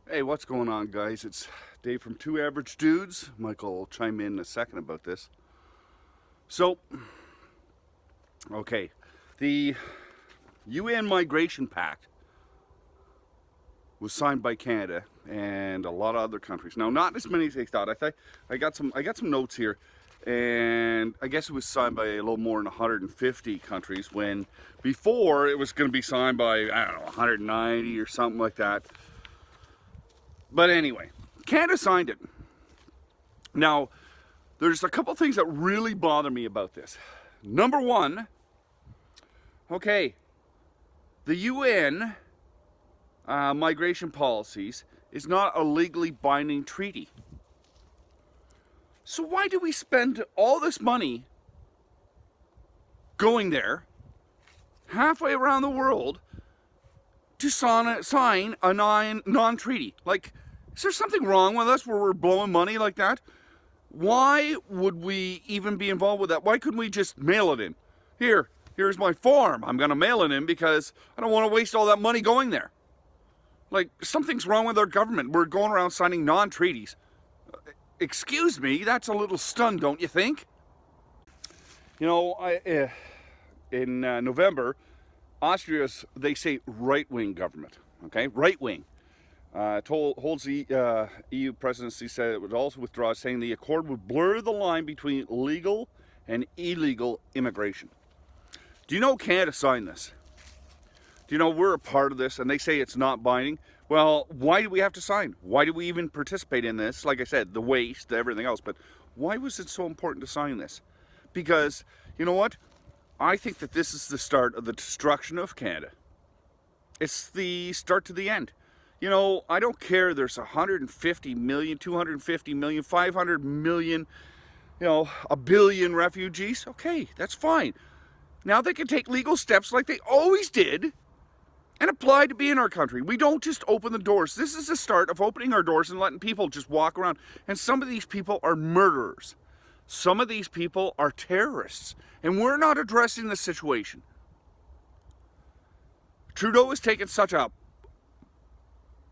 Hey, what's going on, guys? It's Dave from Two Average Dudes. Michael will chime in a second about this. So, okay, the UN Migration Pact was signed by Canada and a lot of other countries. Now, not as many as they thought. I got some notes here, and I guess it was signed by a little more than 150 countries. When before it was going to be signed by, I don't know, 190 or something like that. But anyway, Canada signed it. Now, there's a couple things that really bother me about this. Number one, okay, the UN migration policies is not a legally binding treaty. So why do we spend all this money going there, halfway around the world, to sign a non-treaty? Like, is there something wrong with us where we're blowing money like that? Why would we even be involved with that? Why couldn't we just mail it in? Here's my form. I'm going to mail it in because I don't want to waste all that money going there. Like, something's wrong with our government. We're going around signing non-treaties. Excuse me, that's a little stunned, don't you think? You know, in November, Austria's, they say, right-wing government, okay? Right-wing. Holds the EU presidency said it would also withdraw, saying the accord would blur the line between legal and illegal immigration. Do you know Canada signed this? Do you know we're a part of this and they say it's not binding? Well, why do we have to sign? Why do we even participate in this? Like I said, the waste, everything else, but why was it so important to sign this? Because, you know what? I think that this is the start of the destruction of Canada. It's the start to the end. You know, I don't care there's 150 million, 250 million, 500 million, you know, a billion refugees. Okay, that's fine. Now they can take legal steps like they always did and apply to be in our country. We don't just open the doors. This is the start of opening our doors and letting people just walk around. And some of these people are murderers. Some of these people are terrorists. And we're not addressing the situation. Trudeau has taken such a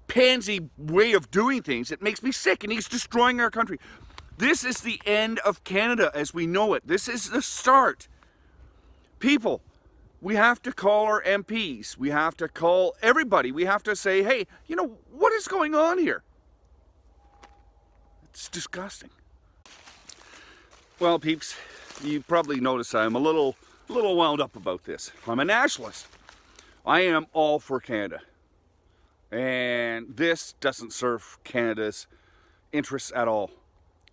pansy way of doing things. It makes me sick, and he's destroying our country. This is the end of Canada as we know it. This is the start. People, we have to call our MPs. We have to call everybody. We have to say, hey, you know, what is going on here? It's disgusting. Well, peeps, you probably noticed I'm a little wound up about this. I'm a nationalist. I am all for Canada. And this doesn't serve Canada's interests at all.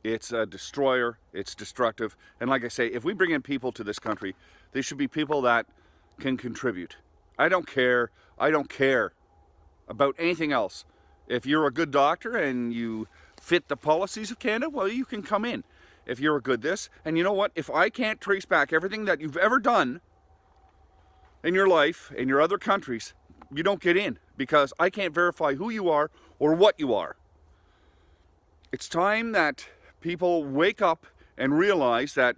It's a destroyer, it's destructive. And like I say, if we bring in people to this country, they should be people that can contribute. I don't care about anything else. If you're a good doctor and you fit the policies of Canada, well, you can come in. If you're a good this, and you know what? If I can't trace back everything that you've ever done in your life, in your other countries, you don't get in, because I can't verify who you are or what you are. It's time that people wake up and realize that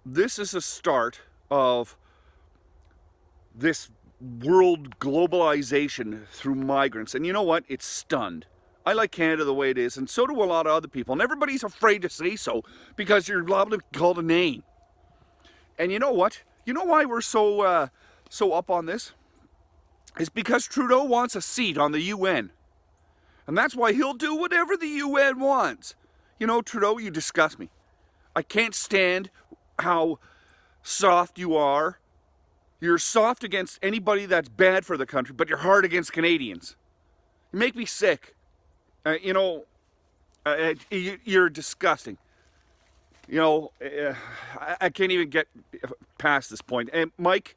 this is a start of this world globalization through migrants. And you know what? It's stunned. I like Canada the way it is, and so do a lot of other people. And everybody's afraid to say so because you're liable to be called a name. And you know what? You know why we're so up on this? Is because Trudeau wants a seat on the UN. And that's why he'll do whatever the UN wants. You know, Trudeau, you disgust me. I can't stand how soft you are. You're soft against anybody that's bad for the country, but you're hard against Canadians. You make me sick. You're disgusting. You know, I can't even get past this point. And Mike,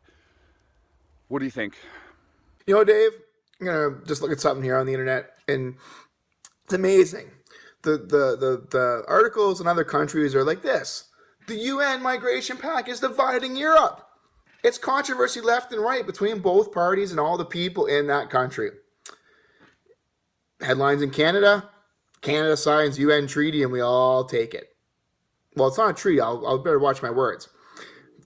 what do you think? You know, Dave, I'm gonna just look at something here on the internet, and it's amazing. The articles in other countries are like this: the UN Migration Pact is dividing Europe. It's controversy left and right between both parties and all the people in that country. Headlines in Canada: Canada signs UN treaty and we all take it. Well, it's not a treaty. I'll better watch my words.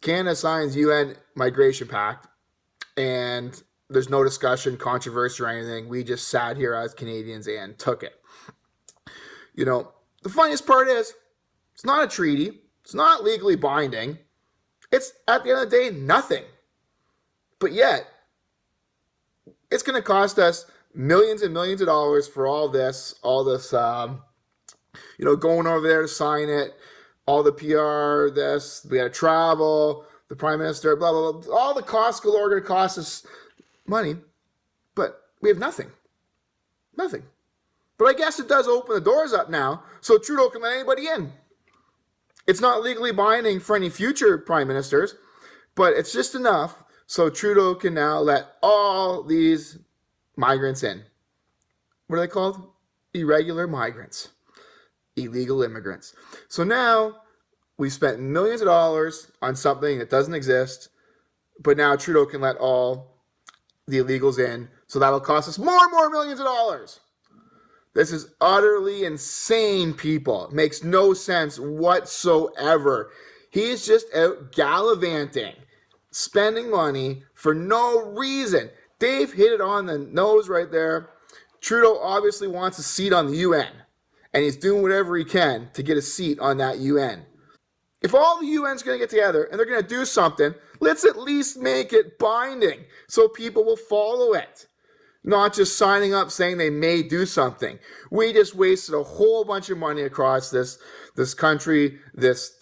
Canada signs UN Migration Pact, and there's no discussion, controversy, or anything. We just sat here as Canadians and took it. You know, the funniest part is, it's not a treaty. It's not legally binding. It's, at the end of the day, nothing. But yet, it's going to cost us millions and millions of dollars for all this, you know, going over there to sign it, all the PR, this, we got to travel, the Prime Minister, blah, blah, blah. All the costs galore are going to cost us money, but we have nothing. Nothing. But I guess it does open the doors up now, so Trudeau can let anybody in. It's not legally binding for any future Prime Ministers, but it's just enough so Trudeau can now let all these migrants in. What are they called? Irregular migrants. Illegal immigrants. So now we've spent millions of dollars on something that doesn't exist, but now Trudeau can let all the illegals in, so that'll cost us more and more millions of dollars. This is utterly insane, people. It makes no sense whatsoever. He's just out gallivanting, spending money for no reason. Dave hit it on the nose right there. Trudeau obviously wants a seat on the UN, and he's doing whatever he can to get a seat on that UN. If all the UN's going to get together and they're going to do something, let's at least make it binding so people will follow it. Not just signing up saying they may do something. We just wasted a whole bunch of money across this country, this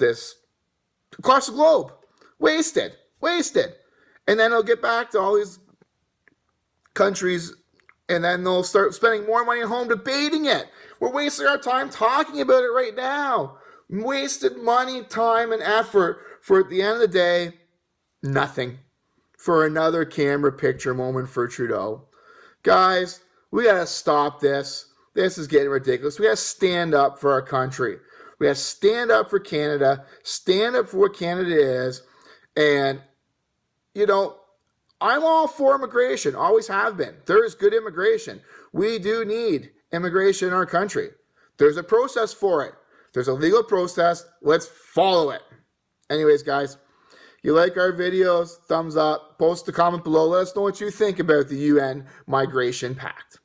across the globe. Wasted. And then they'll get back to all these countries, and then they'll start spending more money at home debating it. We're wasting our time talking about it right now. Wasted money, time, and effort for, at the end of the day, nothing. For another camera picture moment for Trudeau. Guys, we got to stop this. This is getting ridiculous. We got to stand up for our country. We got to stand up for Canada, stand up for what Canada is. And, you know, I'm all for immigration, always have been. There is good immigration. We do need immigration in our country. There's a process for it. There's a legal process. Let's follow it. Anyways, guys, you like our videos, thumbs up, post a comment below. Let us know what you think about the UN Migration Pact.